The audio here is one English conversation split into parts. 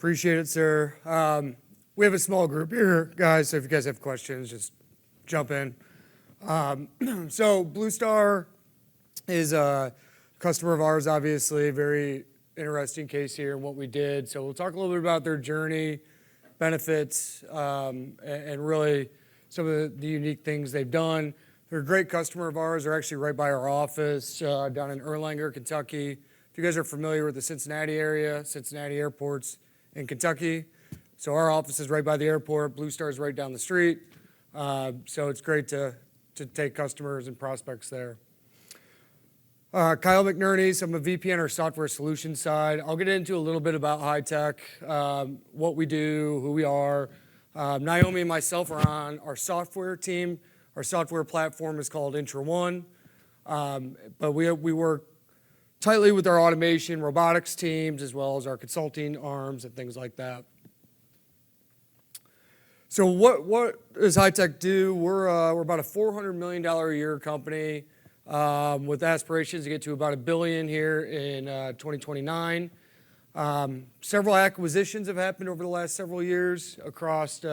Appreciate it, sir. We have a small group here, guys, so if you guys have questions, just jump in. So BlueStar is a customer of ours, obviously. Very interesting case here and what we did. So we'll talk a little bit about their journey, benefits, and really some of the unique things they've done. They're a great customer of ours. They're actually right by our office down in Erlanger, Kentucky. If you guys are familiar with the Cincinnati area, Cincinnati Airport's in Kentucky. So our office is right by the airport. BlueStar's right down the street. So it's great to take customers and prospects there. Kyle McNerney, so I'm a VP on our software solutions side. I'll get into a little bit about Hy-Tek, what we do, who we are. Naomi and myself are on our software team. Our software platform is called IntraOne. But we work tightly with our automation, robotics teams, as well as our consulting arms and things like that. So what does Hy-Tek do? We're about a $400 million a year company with aspirations to get to about $1 billion here in 2029. Several acquisitions have happened over the last several years across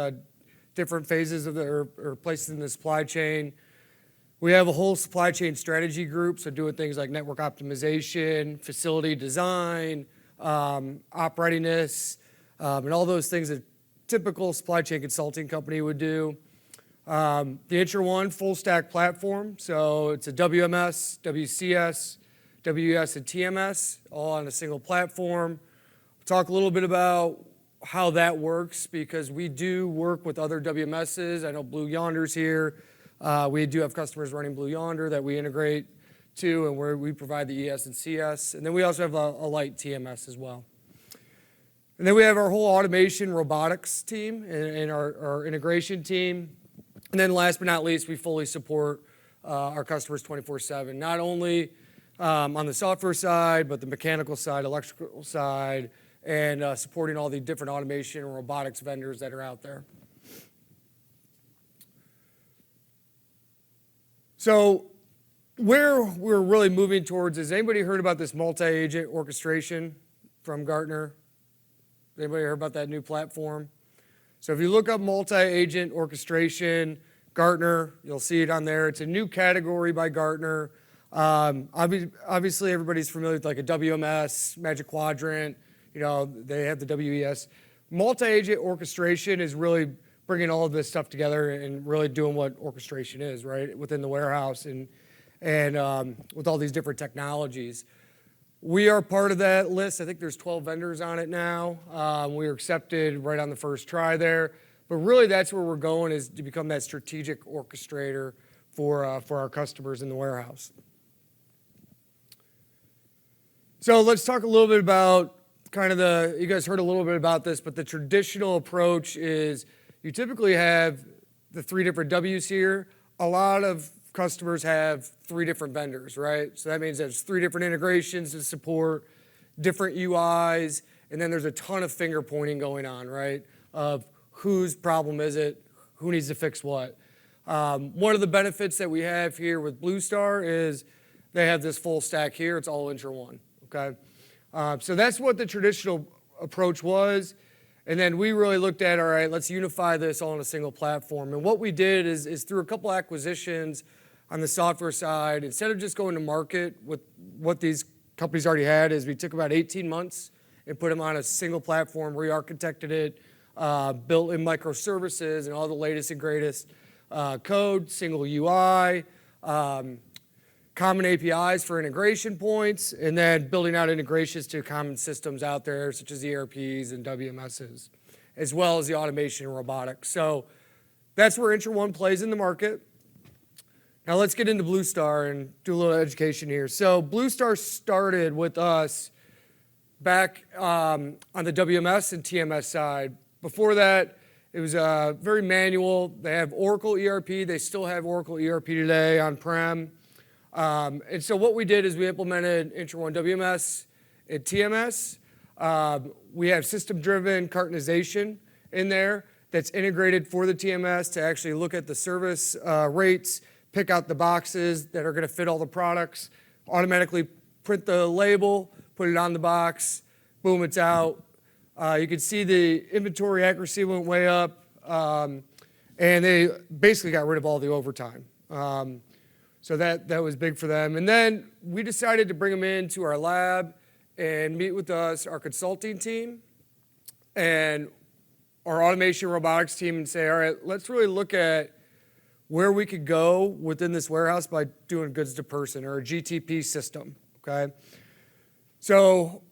different phases of or places in the supply chain. We have a whole supply chain strategy group, so doing things like network optimization, facility design, op readiness, and all those things that typical supply chain consulting company would do. The IntraOne full stack platform, so it's a WMS, WCS, WES, and TMS, all on a single platform. We'll talk a little bit about how that works because we do work with other WMSs. I know Blue Yonder's here. We do have customers running Blue Yonder that we integrate to and where we provide the ES and CS. And then we also have a light TMS as well. And then we have our whole automation robotics team and our integration team. And then last but not least, we fully support our customers 24/7, not only on the software side, but the mechanical side, electrical side, and supporting all the different automation and robotics vendors that are out there. So where we're really moving towards is, anybody heard about this multi-agent orchestration from Gartner? Anybody heard about that new platform? So if you look up multi-agent orchestration, Gartner, you'll see it on there. It's a new category by Gartner. Obviously, everybody's familiar with like a WMS, Magic Quadrant. You know, they have the WES. Multi-agent orchestration is really bringing all of this stuff together and really doing what orchestration is, right, within the warehouse and with all these different technologies. We are part of that list. I think there's 12 vendors on it now. We were accepted right on the first try there. But really, that's where we're going, is to become that strategic orchestrator for our customers in the warehouse. So let's talk a little bit about kind of you guys heard a little bit about this, but the traditional approach is you typically have the 3 different W's here. A lot of customers have 3 different vendors, right? So that means there's 3 different integrations to support, different UIs, and then there's a ton of finger pointing going on, right? Of whose problem is it, who needs to fix what. One of the benefits that we have here with BlueStar is they have this full stack here. It's all IntraOne, okay? So that's what the traditional approach was. And then we really looked at, all right, let's unify this all on a single platform. And what we did is through a couple acquisitions on the software side, instead of just going to market with what these companies already had, is we took about 18 months and put them on a single platform, re-architected it, built in microservices and all the latest and greatest code, single UI, common APIs for integration points, and then building out integrations to common systems out there, such as ERPs and WMSs, as well as the automation and robotics. So that's where IntraOne plays in the market. Now let's get into BlueStar and do a little education here. So BlueStar started with us back on the WMS and TMS side. Before that, it was very manual. They have Oracle ERP. They still have Oracle ERP today on-prem. And so what we did is we implemented IntraOne WMS and TMS. We have system-driven cartonization in there that's integrated for the TMS to actually look at the service rates, pick out the boxes that are going to fit all the products, automatically print the label, put it on the box, boom, it's out. You can see the inventory accuracy went way up, and they basically got rid of all the overtime. So that was big for them. And then we decided to bring them into our lab and meet with us, our consulting team, and our automation robotics team and say, all right, let's really look at where we could go within this warehouse by doing goods to person or a GTP system, okay? So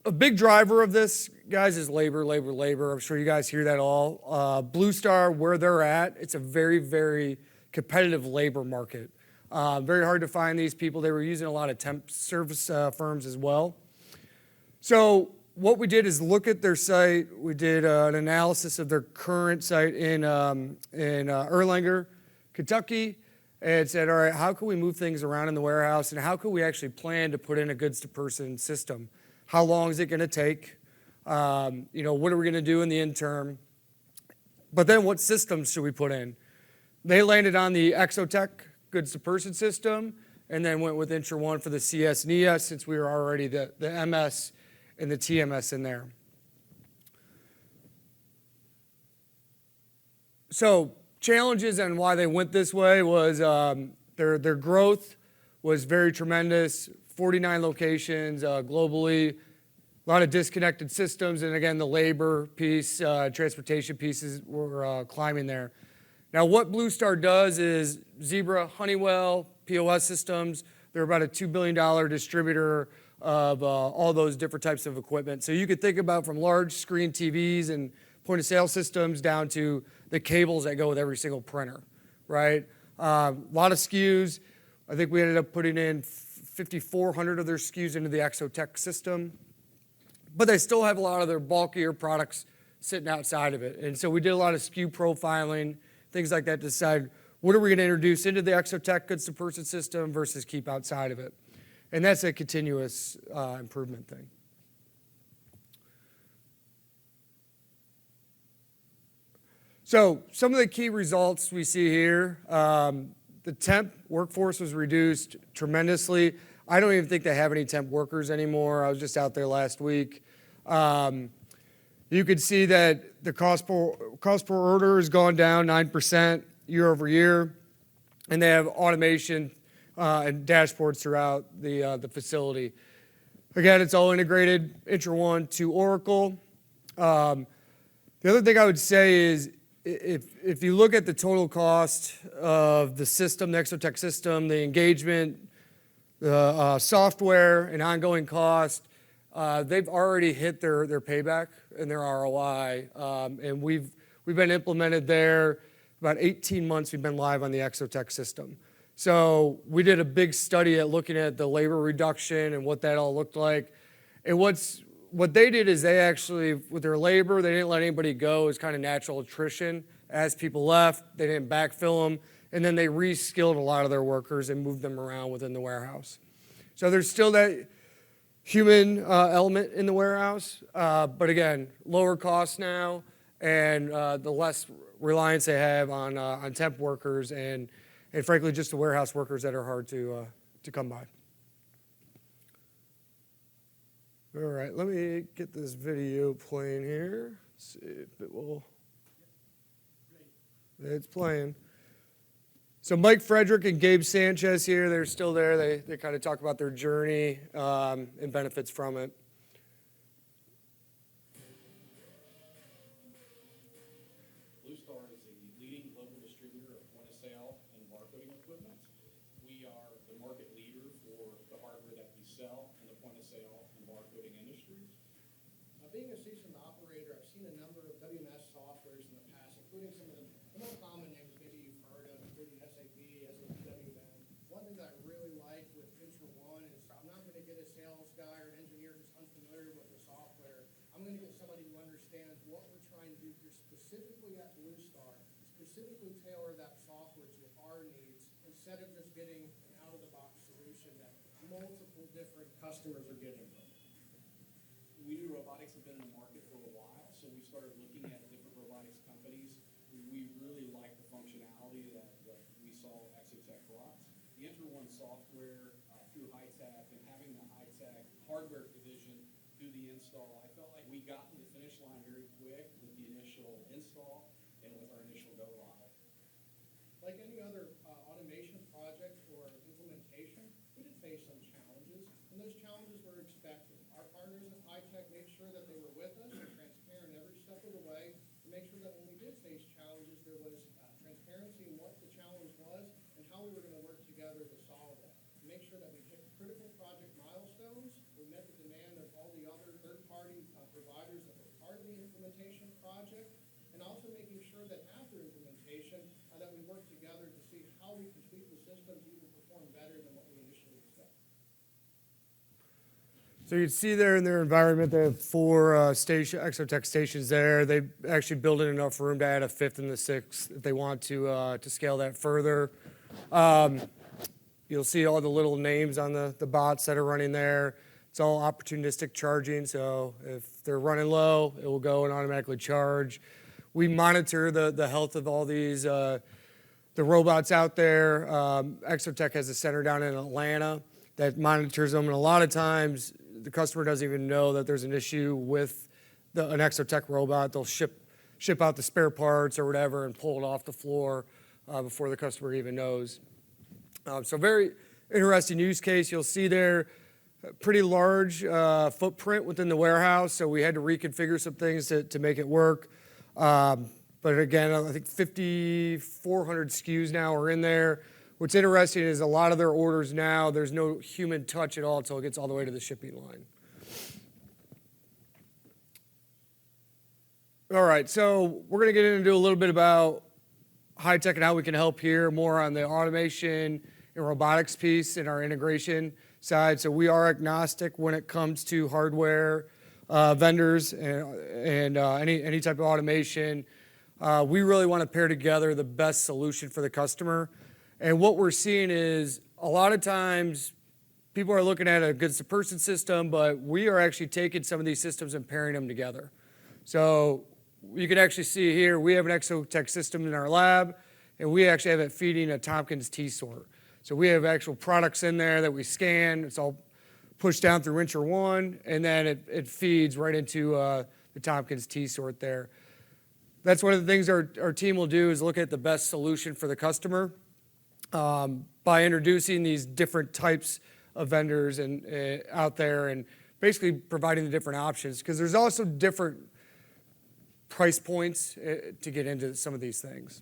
a big driver of this, guys, is labor, labor, labor. I'm sure you guys hear that all. BlueStar, where they're at, it's a very, very competitive labor market. Very hard to find these people. They were using a lot of temp service firms as well. So what we did is look at their site. We did an analysis of their current site in Erlanger, Kentucky, and said, all right, how can we move things around in the warehouse, and how can we actually plan to put in a goods-to-person system? How long is it going to take? What are we going to do in the interim? But then what systems should we put in? They landed on the Hy-Tek goods-to-person system, and then went with IntraOne for the CS and ES, since we were already the MS and the TMS in there. So challenges and why they went this way was their growth was very tremendous, 49 locations globally, a lot of disconnected systems, and again, the labor piece, transportation pieces were climbing there. Now what BlueStar does is Zebra, Honeywell, POS systems, they're about a $2 billion distributor of all those different types of equipment. So you could think about from large screen TVs and point of sale systems down to the cables that go with every single printer, right? A lot of SKUs. I think we ended up putting in 5,400 of their SKUs into the Hy-Tek system. But they still have a lot of their bulkier products sitting outside of it. And so we did a lot of SKU profiling, things like that, to decide what are we going to introduce into the Hy-Tek goods-to-person system versus keep outside of it. And that's a continuous improvement thing. So some of the key results we see here, the temp workforce was reduced tremendously. I don't even think they have any temp workers anymore. I was just out there last week. You could see that the cost per order has gone down 9% year over year, and they have automation and dashboards throughout the facility. Again, it's all integrated, IntraOne to Oracle. The other thing I would say is if you look at the total cost of the system, the Hy-Tek system, the engagement, the software and ongoing cost, they've already hit their payback and their ROI. And we've been implemented there about 18 months. We've been live on the Hy-Tek system. So we did a big study at looking at the labor reduction and what that all looked like. And what they did is they actually, with their labor, they didn't let anybody go. It was kind of natural attrition. As people left, they didn't backfill them. And then they re-skilled a lot of their workers and moved them around within the warehouse. So there's still that human element in the warehouse. But again, lower costs now, and the less reliance they have on temp workers and frankly, just the warehouse workers that are hard to come by. All right, let me get this video playing here. Let's see if it will. It's playing. So Mike Frederick and Gabe Sanchez here, they're still there. They kind of talk about their journey and benefits from it. BlueStar is a leading global distributor of point-of-sale and barcoding equipment. We are the market leader for the hardware that we sell in the point-of-sale and barcoding industries. Being a seasoned operator, I've seen a number of WMS softwares in the past, including some of the more common names maybe you've heard of, including SAP, WM. One thing that I really like with IntraOne is I'm not going to get a sales guy or an engineer who's unfamiliar with the software. I'm going to get somebody who understands what we're trying to do here specifically at BlueStar, specifically tailor that software to our needs instead of just getting an out-of-the-box solution that multiple different customers are getting. We do robotics, have been in the market for a while, so we started looking at different robotics companies. We really like the functionality that we saw Hy-Tek brought. The IntraOne software through Hy-Tek and having the Hy-Tek hardware division do the install install. I felt like we got to the finish line very quick with the initial install and with our initial go live. Like any other automation project or implementation, we did face some challenges, and those challenges were expected. Our partners at Hy-Tek made sure that they were with us and transparent every step of the way to make sure that when we did face challenges, there was transparency in what the challenge was and how we were going to work together to solve it. To make sure that we hit critical project milestones, we met the demand of all the other third-party providers that were part of the implementation project, and also making sure that after implementation, that we work together to see how we can tweak the system to even perform better than what we initially expected. So you can see there in their environment, they have 4 Ixotec stations there. They actually built in enough room to add a 5th and the 6th if they want to scale that further. You'll see all the little names on the bots that are running there. It's all opportunistic charging, so if they're running low, it will go and automatically charge. We monitor the health of all these the robots out there. Ixotec has a center down in Atlanta that monitors them, and a lot of times the customer doesn't even know that there's an issue with an Ixotec robot. They'll ship out the spare parts or whatever and pull it off the floor before the customer even knows. So very interesting use case. You'll see there a pretty large footprint within the warehouse, so we had to reconfigure some things to make it work. But again, I think 5,400 SKUs now are in there. What's interesting is a lot of their orders now, there's no human touch at all until it gets all the way to the shipping line. All right, so we're going to get into a little bit about Hy-Tek and how we can help here, more on the automation and robotics piece in our integration side. So we are agnostic when it comes to hardware vendors and any type of automation. We really want to pair together the best solution for the customer. And what we're seeing is a lot of times people are looking at a goods-to-person system, but we are actually taking some of these systems and pairing them together. So you can actually see here, we have an Ixotec system in our lab, and we actually have it feeding a Tompkins T-sort. So we have actual products in there that we scan. It's all pushed down through IntraOne, and then it feeds right into the Tompkins T-sort there. That's one of the things our team will do is look at the best solution for the customer by introducing these different types of vendors and out there and basically providing the different options, because there's also different price points to get into some of these things.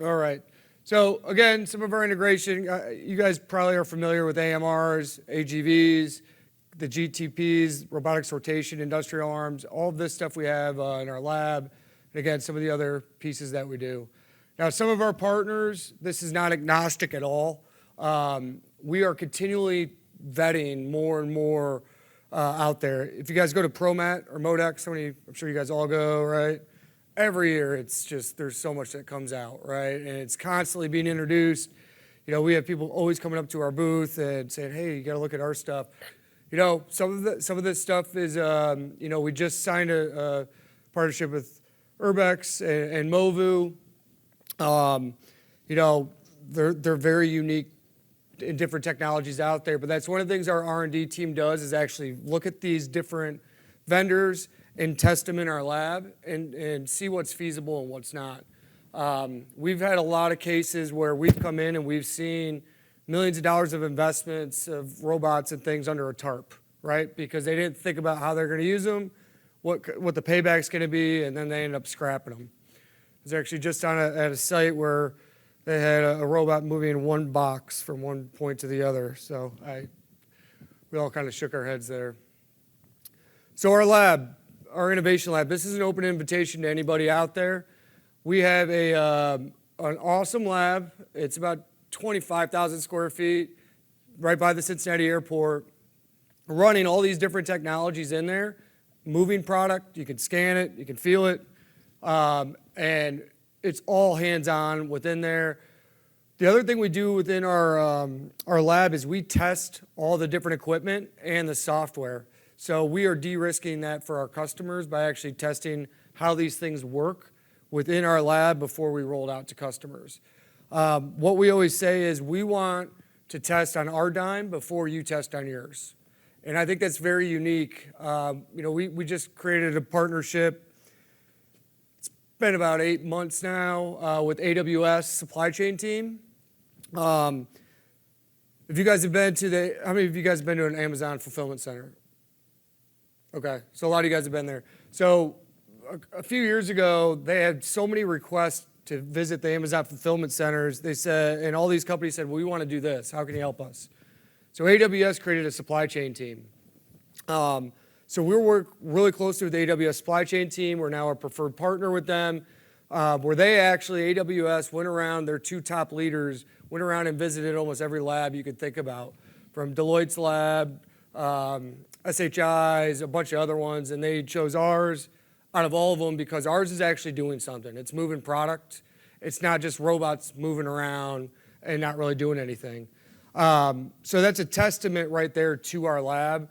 All right. So again, some of our integration, you guys probably are familiar with AMRs, AGVs, the GTPs, robotic sortation, industrial arms, all of this stuff we have in our lab, and again, some of the other pieces that we do. Now, some of our partners, this is not agnostic at all. We are continually vetting more and more out there. If you guys go to ProMat or Modex, I'm sure you guys all go, right? Every year, it's just, there's so much that comes out, right? And it's constantly being introduced. You know, we have people always coming up to our booth and saying, hey, you got to look at our stuff. You know, some of this stuff is, you know, we just signed a partnership with Urbex and Movu. You know, they're very unique in different technologies out there, but that's one of the things our R&D team does is actually look at these different vendors and test them in our lab and see what's feasible and what's not. We've had a lot of cases where we've come in and we've seen millions of dollars of investments of robots and things under a tarp, right? Because they didn't think about how they're going to use them, what the payback's going to be, and then they end up scrapping them. I was actually just at a site where they had a robot moving in one box from one point to the other. So we all kind of shook our heads there. So our lab, our innovation lab, this is an open invitation to anybody out there. We have an awesome lab. It's about 25,000 square feet, right by the Cincinnati airport, running all these different technologies in there, moving product, you can scan it, you can feel it, and it's all hands-on within there. The other thing we do within our lab is we test all the different equipment and the software. So we are de-risking that for our customers by actually testing how these things work within our lab before we roll it out to customers. What we always say is we want to test on our dime before you test on yours. And I think that's very unique. We just created a partnership. It's been about 8 months now with AWS supply chain team. If you guys have been to how many of you guys have been to an Amazon fulfillment center? Okay, so a lot of you guys have been there. So a few years ago, they had so many requests to visit the Amazon fulfillment centers. They said, and all these companies said, well, we want to do this. How can you help us? So AWS created a supply chain team. So we work really closely with the AWS supply chain team. We're now a preferred partner with them, where they actually, AWS went around, their 2 top leaders, went around and visited almost every lab you could think about, from Deloitte's lab, SHI's, a bunch of other ones, and they chose ours out of all of them because ours is actually doing something. It's moving product. It's not just robots moving around and not really doing anything. So that's a testament right there to our lab.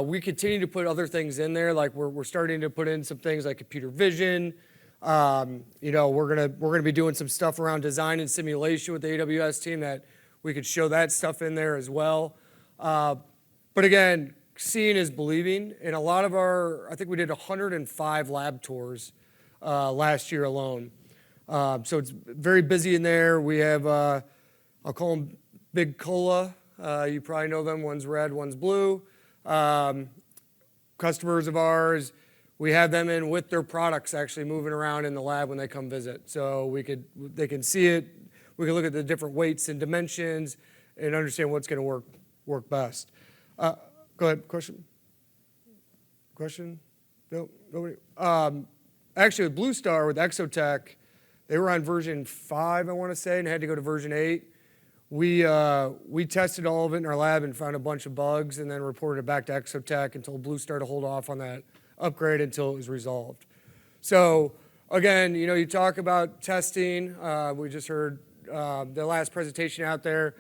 We continue to put other things in there, like we're starting to put in some things like computer vision. We're gonna be doing some stuff around design and simulation with the AWS team that we could show that stuff in there as well. But again, seeing is believing. And a lot of I think we did 105 lab tours last year alone. So it's very busy in there. We have, I'll call them Big Cola. You probably know them. One's red, one's blue. Customers of ours, we have them in with their products actually moving around in the lab when they come visit. So they can see it. We can look at the different weights and dimensions and understand what's going to work best. Go ahead, question? Question? No, nobody? Actually, with BlueStar, with 𝙗𝙘𝙧𝙚𝙚𝙚𝙧, they were on version 5, I want to say, and had to go to version 8. We tested all of it in our lab and found a bunch of bugs and then reported it back to 𝙗𝙘𝙧𝙚 and told BlueStar to hold off on that upgrade until it was resolved. So again, you talk about testing. We just heard the last presentation out there.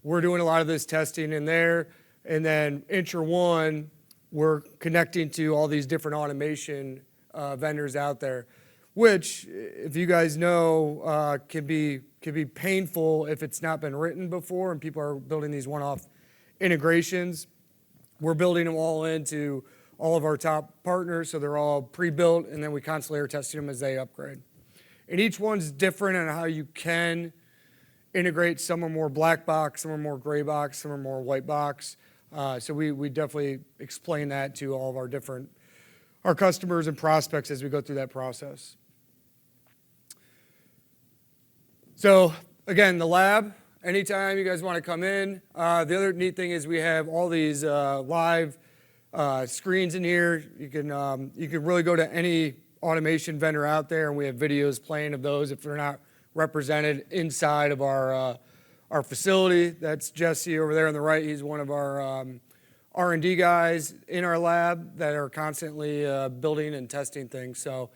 We're doing a lot of this testing in there. And then IntraOne, we're connecting to all these different automation vendors out there, which, if you guys know, can be painful if it's not been written before and people are building these one-off integrations. We're building them all into all of our top partners, so they're all pre-built, and then we constantly are testing them as they upgrade. And each one's different on how you can integrate. Some are more black box, some are more gray box, some are more white box. So we definitely explain that to all of our customers and prospects as we go through that process. So again, the lab, anytime you guys want to come in. The other neat thing is we have all these live screens in here. You can really go to any automation vendor out there, and we have videos playing of those if they're not represented inside of our facility. That's Jesse over there on the right. He's one of our R&D guys in our lab that are constantly building and testing things. So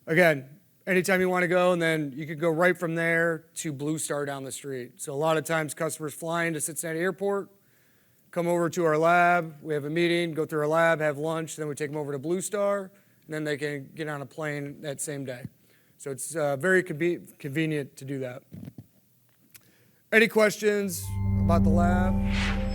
again, anytime you want to go, and then you could go right from there to BlueStar down the street. So a lot of times customers fly into Cincinnati Airport, come over to our lab, we have a meeting, go through our lab, have lunch, then we take them over to BlueStar, and then they can get on a plane that same day. So it's very convenient to do that. Any questions about the lab?